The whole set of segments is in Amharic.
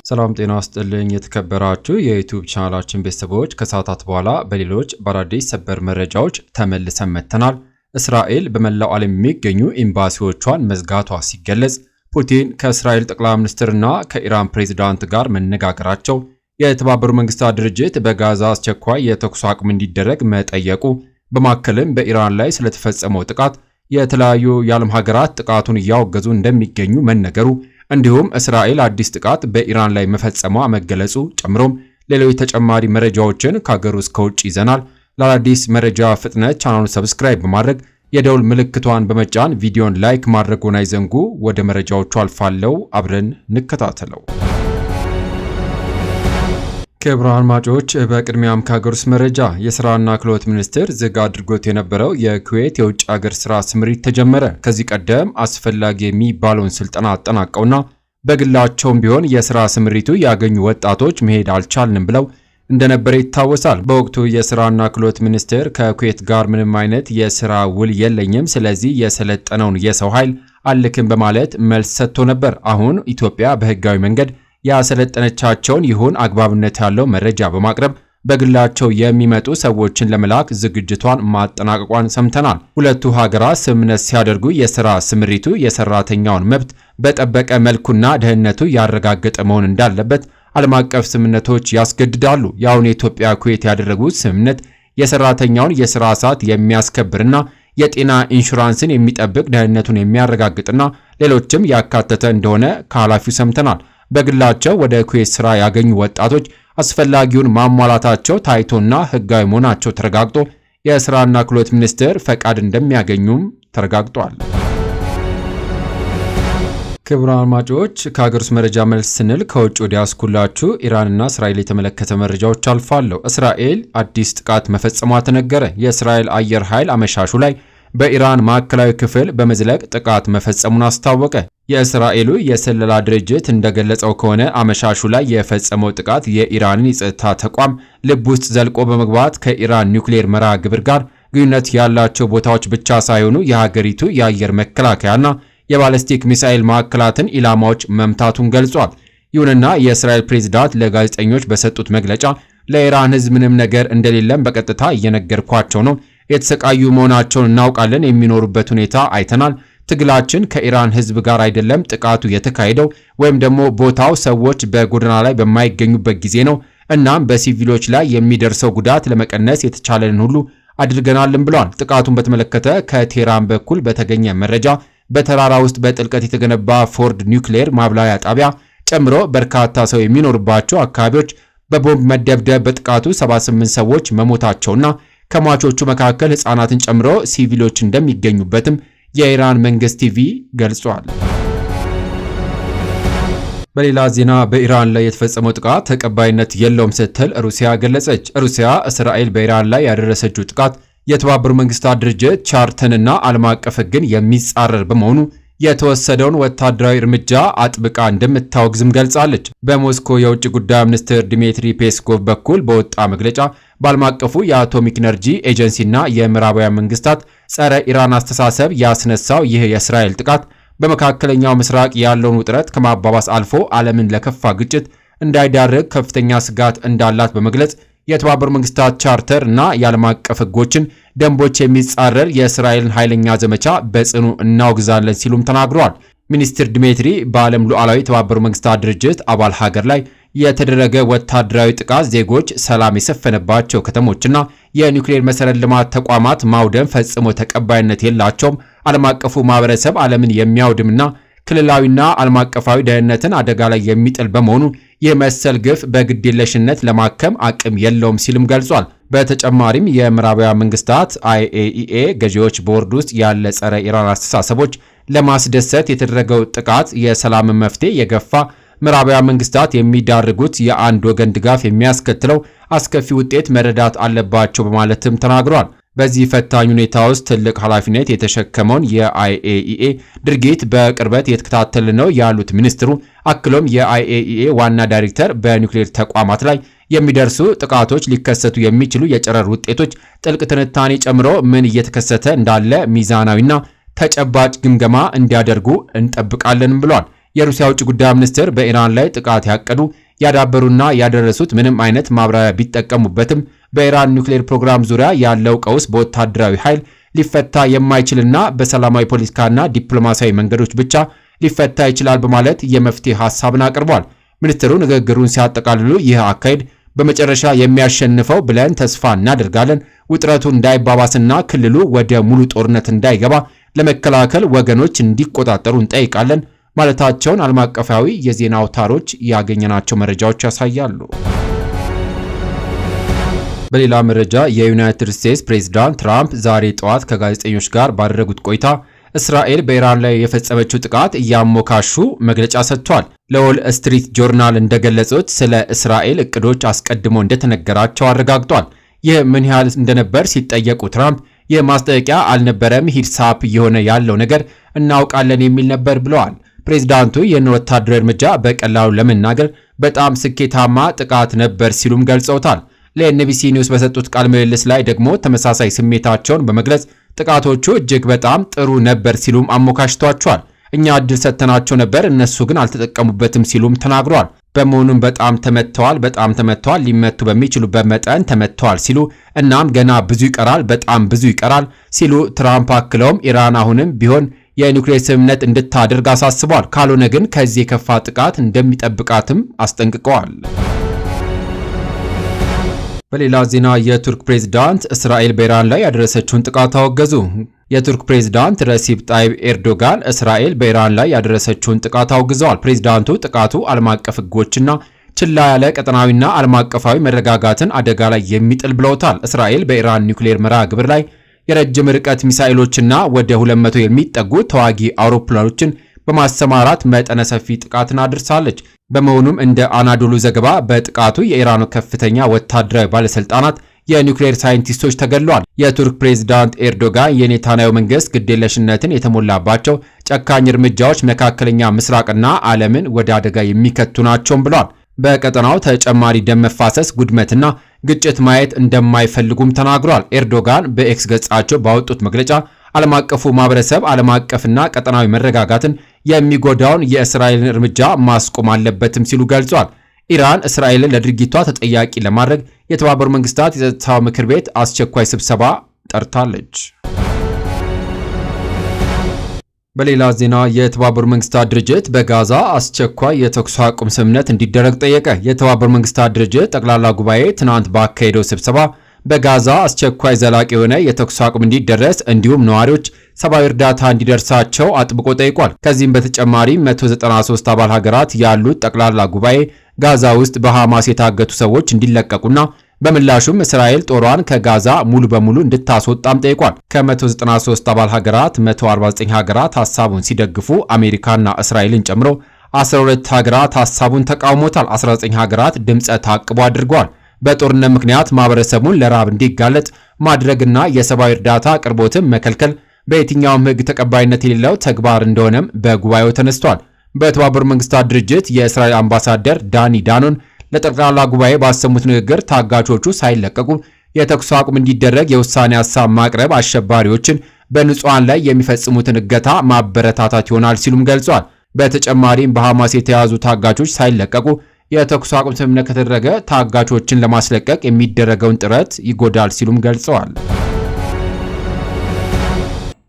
ሰላም ጤና ይስጥልኝ የተከበራችሁ የዩቲዩብ ቻናላችን ቤተሰቦች ከሰዓታት በኋላ በሌሎች በአዳዲስ ሰበር መረጃዎች ተመልሰን መጥተናል። እስራኤል በመላው ዓለም የሚገኙ ኤምባሲዎቿን መዝጋቷ ሲገለጽ፣ ፑቲን ከእስራኤል ጠቅላይ ሚኒስትርና ከኢራን ፕሬዝዳንት ጋር መነጋገራቸው፣ የተባበሩት መንግስታት ድርጅት በጋዛ አስቸኳይ የተኩስ አቁም እንዲደረግ መጠየቁ፣ በማከልም በኢራን ላይ ስለተፈጸመው ጥቃት የተለያዩ የዓለም ሀገራት ጥቃቱን እያወገዙ እንደሚገኙ መነገሩ፣ እንዲሁም እስራኤል አዲስ ጥቃት በኢራን ላይ መፈጸሟ መገለጹ ጨምሮም ሌሎች ተጨማሪ መረጃዎችን ከሀገር ውስጥ ከውጭ ይዘናል። ለአዲስ መረጃ ፍጥነት ቻናሉን ሰብስክራይብ በማድረግ የደውል ምልክቷን በመጫን ቪዲዮን ላይክ ማድረጉን አይዘንጉ። ወደ መረጃዎቹ አልፋለሁ፣ አብረን እንከታተለው። ክቡራን አድማጮች፣ በቅድሚያም ከሀገር ውስጥ መረጃ የሥራና ክህሎት ሚኒስቴር ዝግ አድርጎት የነበረው የኩዌት የውጭ ሀገር ሥራ ስምሪት ተጀመረ። ከዚህ ቀደም አስፈላጊ የሚባለውን ስልጠና አጠናቀውና በግላቸውም ቢሆን የሥራ ስምሪቱ ያገኙ ወጣቶች መሄድ አልቻልንም ብለው እንደነበረ ይታወሳል። በወቅቱ የሥራና ክህሎት ሚኒስቴር ከኩዌት ጋር ምንም አይነት የሥራ ውል የለኝም፣ ስለዚህ የሰለጠነውን የሰው ኃይል አልክም በማለት መልስ ሰጥቶ ነበር። አሁን ኢትዮጵያ በህጋዊ መንገድ ያሰለጠነቻቸውን ይሁን አግባብነት ያለው መረጃ በማቅረብ በግላቸው የሚመጡ ሰዎችን ለመላክ ዝግጅቷን ማጠናቀቋን ሰምተናል። ሁለቱ ሀገራት ስምምነት ሲያደርጉ የሥራ ስምሪቱ የሰራተኛውን መብት በጠበቀ መልኩና ደህንነቱ ያረጋገጠ መሆን እንዳለበት ዓለም አቀፍ ስምምነቶች ያስገድዳሉ። የአሁን የኢትዮጵያ ኩዌት ያደረጉት ስምምነት የሰራተኛውን የሥራ ሰዓት የሚያስከብርና የጤና ኢንሹራንስን የሚጠብቅ ደህንነቱን የሚያረጋግጥና ሌሎችም ያካተተ እንደሆነ ከኃላፊው ሰምተናል። በግላቸው ወደ ኩዌት ሥራ ያገኙ ወጣቶች አስፈላጊውን ማሟላታቸው ታይቶና ህጋዊ መሆናቸው ተረጋግጦ የሥራና ክህሎት ሚኒስቴር ፈቃድ እንደሚያገኙም ተረጋግጧል። ክቡራን አድማጮች፣ ከሀገር ውስጥ መረጃ መልስ ስንል ከውጭ ወደ ያስኩላችሁ ኢራንና እስራኤል የተመለከተ መረጃዎች አልፋለሁ። እስራኤል አዲስ ጥቃት መፈጸሟ ተነገረ። የእስራኤል አየር ኃይል አመሻሹ ላይ በኢራን ማዕከላዊ ክፍል በመዝለቅ ጥቃት መፈጸሙን አስታወቀ። የእስራኤሉ የስለላ ድርጅት እንደገለጸው ከሆነ አመሻሹ ላይ የፈጸመው ጥቃት የኢራንን የጸጥታ ተቋም ልብ ውስጥ ዘልቆ በመግባት ከኢራን ኒውክሌር መርሃ ግብር ጋር ግንኙነት ያላቸው ቦታዎች ብቻ ሳይሆኑ የሀገሪቱ የአየር መከላከያና የባለስቲክ ሚሳኤል ማዕከላትን ኢላማዎች መምታቱን ገልጿል። ይሁንና የእስራኤል ፕሬዝዳንት ለጋዜጠኞች በሰጡት መግለጫ ለኢራን ሕዝብ ምንም ነገር እንደሌለም በቀጥታ እየነገርኳቸው ነው፣ የተሰቃዩ መሆናቸውን እናውቃለን፣ የሚኖሩበት ሁኔታ አይተናል። ትግላችን ከኢራን ሕዝብ ጋር አይደለም። ጥቃቱ የተካሄደው ወይም ደግሞ ቦታው ሰዎች በጎዳና ላይ በማይገኙበት ጊዜ ነው። እናም በሲቪሎች ላይ የሚደርሰው ጉዳት ለመቀነስ የተቻለንን ሁሉ አድርገናልም ብለዋል። ጥቃቱን በተመለከተ ከቴህራን በኩል በተገኘ መረጃ በተራራ ውስጥ በጥልቀት የተገነባ ፎርድ ኒውክሌር ማብላያ ጣቢያ ጨምሮ በርካታ ሰው የሚኖርባቸው አካባቢዎች በቦምብ መደብደብ በጥቃቱ 78 ሰዎች መሞታቸውና ከሟቾቹ መካከል ሕፃናትን ጨምሮ ሲቪሎች እንደሚገኙበትም የኢራን መንግስት ቲቪ ገልጿል። በሌላ ዜና በኢራን ላይ የተፈጸመው ጥቃት ተቀባይነት የለውም ስትል ሩሲያ ገለጸች። ሩሲያ እስራኤል በኢራን ላይ ያደረሰችው ጥቃት የተባበሩት መንግስታት ድርጅት ቻርተርንና ዓለም አቀፍ ሕግን የሚጻረር በመሆኑ የተወሰደውን ወታደራዊ እርምጃ አጥብቃ እንደምታወግዝም ገልጻለች። በሞስኮ የውጭ ጉዳይ ሚኒስትር ዲሚትሪ ፔስኮቭ በኩል በወጣ መግለጫ በዓለም አቀፉ የአቶሚክ ኤነርጂ ኤጀንሲና የምዕራባውያን መንግስታት ጸረ ኢራን አስተሳሰብ ያስነሳው ይህ የእስራኤል ጥቃት በመካከለኛው ምስራቅ ያለውን ውጥረት ከማባባስ አልፎ ዓለምን ለከፋ ግጭት እንዳይዳርግ ከፍተኛ ስጋት እንዳላት በመግለጽ የተባበሩት መንግስታት ቻርተር እና የዓለም አቀፍ ሕጎችን ደንቦች የሚጻረር የእስራኤልን ኃይለኛ ዘመቻ በጽኑ እናወግዛለን ሲሉም ተናግረዋል። ሚኒስትር ዲሚትሪ በዓለም ሉዓላዊ የተባበሩት መንግስታት ድርጅት አባል ሀገር ላይ የተደረገ ወታደራዊ ጥቃት ዜጎች ሰላም የሰፈነባቸው ከተሞችና የኒውክሌር መሰረተ ልማት ተቋማት ማውደም ፈጽሞ ተቀባይነት የላቸውም። ዓለም አቀፉ ማህበረሰብ ዓለምን የሚያውድምና ክልላዊና ዓለም አቀፋዊ ደህንነትን አደጋ ላይ የሚጥል በመሆኑ ይህ መሰል ግፍ በግዴለሽነት ለማከም አቅም የለውም ሲልም ገልጿል። በተጨማሪም የምዕራባውያን መንግስታት IAEA ገዢዎች ቦርድ ውስጥ ያለ ጸረ ኢራን አስተሳሰቦች ለማስደሰት የተደረገው ጥቃት የሰላም መፍትሄ የገፋ ምዕራባውያን መንግስታት የሚዳርጉት የአንድ ወገን ድጋፍ የሚያስከትለው አስከፊ ውጤት መረዳት አለባቸው በማለትም ተናግሯል። በዚህ ፈታኝ ሁኔታ ውስጥ ትልቅ ኃላፊነት የተሸከመውን የIAEA ድርጊት በቅርበት የተከታተለ ነው ያሉት ሚኒስትሩ አክሎም የIAEA ዋና ዳይሬክተር በኒውክሌር ተቋማት ላይ የሚደርሱ ጥቃቶች ሊከሰቱ የሚችሉ የጨረር ውጤቶች ጥልቅ ትንታኔ ጨምሮ ምን እየተከሰተ እንዳለ ሚዛናዊና ተጨባጭ ግምገማ እንዲያደርጉ እንጠብቃለን ብሏል። የሩሲያ ውጭ ጉዳይ ሚኒስትር በኢራን ላይ ጥቃት ያቀዱ ያዳበሩና ያደረሱት ምንም አይነት ማብራሪያ ቢጠቀሙበትም በኢራን ኒውክሌር ፕሮግራም ዙሪያ ያለው ቀውስ በወታደራዊ ኃይል ሊፈታ የማይችልና በሰላማዊ ፖለቲካና ዲፕሎማሲያዊ መንገዶች ብቻ ሊፈታ ይችላል በማለት የመፍትሄ ሐሳብን አቅርቧል። ሚኒስትሩ ንግግሩን ሲያጠቃልሉ ይህ አካሄድ በመጨረሻ የሚያሸንፈው ብለን ተስፋ እናደርጋለን፣ ውጥረቱ እንዳይባባስና ክልሉ ወደ ሙሉ ጦርነት እንዳይገባ ለመከላከል ወገኖች እንዲቆጣጠሩ እንጠይቃለን ማለታቸውን ዓለም አቀፋዊ የዜና አውታሮች ያገኘናቸው መረጃዎች ያሳያሉ። በሌላ መረጃ የዩናይትድ ስቴትስ ፕሬዝዳንት ትራምፕ ዛሬ ጠዋት ከጋዜጠኞች ጋር ባደረጉት ቆይታ እስራኤል በኢራን ላይ የፈጸመችው ጥቃት እያሞካሹ መግለጫ ሰጥቷል። ለዎል ስትሪት ጆርናል እንደገለጹት ስለ እስራኤል እቅዶች አስቀድሞ እንደተነገራቸው አረጋግጧል። ይህ ምን ያህል እንደነበር ሲጠየቁ ትራምፕ ይህ ማስጠንቀቂያ አልነበረም፣ ሂድሳፕ እየሆነ ያለው ነገር እናውቃለን የሚል ነበር ብለዋል። ፕሬዝዳንቱ ይህን ወታደራዊ እርምጃ በቀላሉ ለመናገር በጣም ስኬታማ ጥቃት ነበር ሲሉም ገልጸውታል። ለኤንቢሲ ኒውስ በሰጡት ቃለ ምልልስ ላይ ደግሞ ተመሳሳይ ስሜታቸውን በመግለጽ ጥቃቶቹ እጅግ በጣም ጥሩ ነበር ሲሉም አሞካሽቷቸዋል። እኛ እድል ሰጥተናቸው ነበር፣ እነሱ ግን አልተጠቀሙበትም ሲሉም ተናግሯል። በመሆኑም በጣም ተመተዋል፣ ሊመቱ በሚችሉበት መጠን ተመተዋል ሲሉ እናም ገና ብዙ ይቀራል፣ በጣም ብዙ ይቀራል ሲሉ ትራምፕ አክለውም ኢራን አሁንም ቢሆን የኒውክሌር ስምምነት እንድታደርግ አሳስበዋል። ካልሆነ ግን ከዚህ የከፋ ጥቃት እንደሚጠብቃትም አስጠንቅቀዋል። በሌላ ዜና የቱርክ ፕሬዝዳንት እስራኤል በኢራን ላይ ያደረሰችውን ጥቃት አወገዙ። የቱርክ ፕሬዝዳንት ረሲፕ ጣይብ ኤርዶጋን እስራኤል በኢራን ላይ ያደረሰችውን ጥቃት አውግዘዋል። ፕሬዝዳንቱ ጥቃቱ ዓለም አቀፍ ሕጎችና ችላ ያለ ቀጠናዊና ዓለም አቀፋዊ መረጋጋትን አደጋ ላይ የሚጥል ብለውታል። እስራኤል በኢራን ኒውክሌር መርሃ ግብር ላይ የረጅም ርቀት ሚሳኤሎችና ወደ 200 የሚጠጉ ተዋጊ አውሮፕላኖችን በማሰማራት መጠነ ሰፊ ጥቃትን አድርሳለች። በመሆኑም እንደ አናዶሉ ዘገባ በጥቃቱ የኢራኑ ከፍተኛ ወታደራዊ ባለስልጣናት፣ የኒውክሌር ሳይንቲስቶች ተገድለዋል። የቱርክ ፕሬዝዳንት ኤርዶጋን የኔታንያሁ መንግስት ግዴለሽነትን የተሞላባቸው ጨካኝ እርምጃዎች መካከለኛ ምስራቅና ዓለምን ወደ አደጋ የሚከቱ ናቸውም ብለዋል። በቀጠናው ተጨማሪ ደም መፋሰስ፣ ውድመትና ግጭት ማየት እንደማይፈልጉም ተናግረዋል። ኤርዶጋን በኤክስ ገጻቸው ባወጡት መግለጫ ዓለም አቀፉ ማህበረሰብ ዓለም አቀፍና ቀጠናዊ መረጋጋትን የሚጎዳውን የእስራኤልን እርምጃ ማስቆም አለበትም ሲሉ ገልጿል። ኢራን እስራኤልን ለድርጊቷ ተጠያቂ ለማድረግ የተባበሩት መንግስታት የጸጥታው ምክር ቤት አስቸኳይ ስብሰባ ጠርታለች። በሌላ ዜና የተባበሩት መንግስታት ድርጅት በጋዛ አስቸኳይ የተኩስ አቁም ስምምነት እንዲደረግ ጠየቀ። የተባበሩት መንግስታት ድርጅት ጠቅላላ ጉባኤ ትናንት ባካሄደው ስብሰባ በጋዛ አስቸኳይ ዘላቂ የሆነ የተኩስ አቁም እንዲደረስ እንዲሁም ነዋሪዎች ሰብአዊ እርዳታ እንዲደርሳቸው አጥብቆ ጠይቋል። ከዚህም በተጨማሪ 193 አባል ሀገራት ያሉት ጠቅላላ ጉባኤ ጋዛ ውስጥ በሐማስ የታገቱ ሰዎች እንዲለቀቁና በምላሹም እስራኤል ጦሯን ከጋዛ ሙሉ በሙሉ እንድታስወጣም ጠይቋል። ከ193 አባል ሀገራት 149 ሀገራት ሐሳቡን ሲደግፉ አሜሪካና እስራኤልን ጨምሮ 12 ሀገራት ሐሳቡን ተቃውሞታል። 19 ሀገራት ድምፀ ተአቅቦ አድርገዋል። በጦርነት ምክንያት ማህበረሰቡን ለራብ እንዲጋለጥ ማድረግና የሰብአዊ እርዳታ አቅርቦትን መከልከል በየትኛውም ሕግ ተቀባይነት የሌለው ተግባር እንደሆነም በጉባኤው ተነስቷል። በተባበሩት መንግስታት ድርጅት የእስራኤል አምባሳደር ዳኒ ዳኖን ለጠቅላላ ጉባኤ ባሰሙት ንግግር ታጋቾቹ ሳይለቀቁ የተኩስ አቁም እንዲደረግ የውሳኔ ሀሳብ ማቅረብ አሸባሪዎችን በንጹሃን ላይ የሚፈጽሙትን እገታ ማበረታታት ይሆናል ሲሉም ገልጿል። በተጨማሪም በሐማስ የተያዙ ታጋቾች ሳይለቀቁ የተኩስ አቁም ስምምነት ከተደረገ ታጋቾችን ለማስለቀቅ የሚደረገውን ጥረት ይጎዳል ሲሉም ገልጸዋል።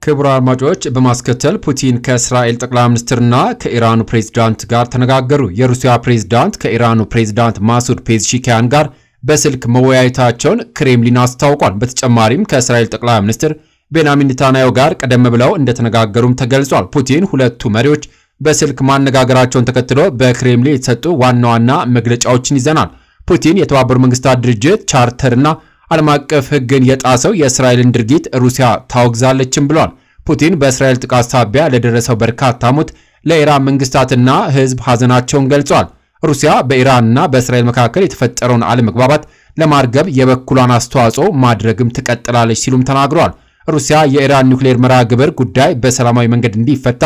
ክቡራን አድማጮች፣ በማስከተል ፑቲን ከእስራኤል ጠቅላይ ሚኒስትርና ከኢራኑ ፕሬዝዳንት ጋር ተነጋገሩ። የሩሲያ ፕሬዝዳንት ከኢራኑ ፕሬዝዳንት ማሱድ ፔዝሺኪያን ጋር በስልክ መወያየታቸውን ክሬምሊን አስታውቋል። በተጨማሪም ከእስራኤል ጠቅላይ ሚኒስትር ቤንያሚን ኔታንያሁ ጋር ቀደም ብለው እንደተነጋገሩም ተገልጿል። ፑቲን ሁለቱ መሪዎች በስልክ ማነጋገራቸውን ተከትሎ በክሬምሊን የተሰጡ ዋና ዋና መግለጫዎችን ይዘናል። ፑቲን የተባበሩት መንግስታት ድርጅት ቻርተርና ዓለም አቀፍ ሕግን የጣሰው የእስራኤልን ድርጊት ሩሲያ ታወግዛለችም ብሏል። ፑቲን በእስራኤል ጥቃት ሳቢያ ለደረሰው በርካታ ሞት ለኢራን መንግስታትና ሕዝብ ሐዘናቸውን ገልጿል። ሩሲያ በኢራንና በእስራኤል መካከል የተፈጠረውን አለመግባባት ለማርገብ የበኩሏን አስተዋጽኦ ማድረግም ትቀጥላለች ሲሉም ተናግረዋል። ሩሲያ የኢራን ኒውክሌር መርሃ ግብር ጉዳይ በሰላማዊ መንገድ እንዲፈታ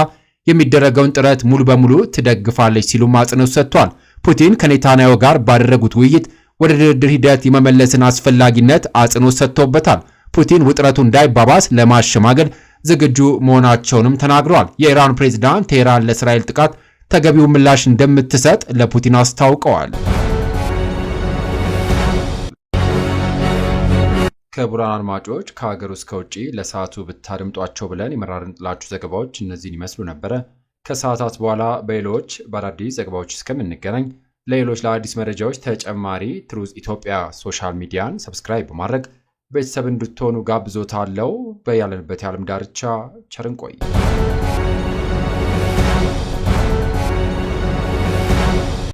የሚደረገውን ጥረት ሙሉ በሙሉ ትደግፋለች ሲሉም አጽንኦት ሰጥቷል። ፑቲን ከኔታንያሁ ጋር ባደረጉት ውይይት ወደ ድርድር ሂደት የመመለስን አስፈላጊነት አጽንኦት ሰጥተውበታል። ፑቲን ውጥረቱ እንዳይባባስ ለማሸማገል ዝግጁ መሆናቸውንም ተናግረዋል። የኢራን ፕሬዝዳንት ቴህራን ለእስራኤል ጥቃት ተገቢው ምላሽ እንደምትሰጥ ለፑቲን አስታውቀዋል። ክቡራን አድማጮች ከሀገር ውስጥ ከውጪ ለሰዓቱ ብታደምጧቸው ብለን የመራርንላችሁ ዘገባዎች እነዚህን ይመስሉ ነበረ። ከሰዓታት በኋላ በሌሎች በአዳዲስ ዘገባዎች እስከምንገናኝ ለሌሎች ለአዲስ መረጃዎች ተጨማሪ ትሩዝ ኢትዮጵያ ሶሻል ሚዲያን ሰብስክራይብ በማድረግ ቤተሰብ እንድትሆኑ ጋብዞታለሁ። በያለንበት የዓለም ዳርቻ ቸር እንቆይ።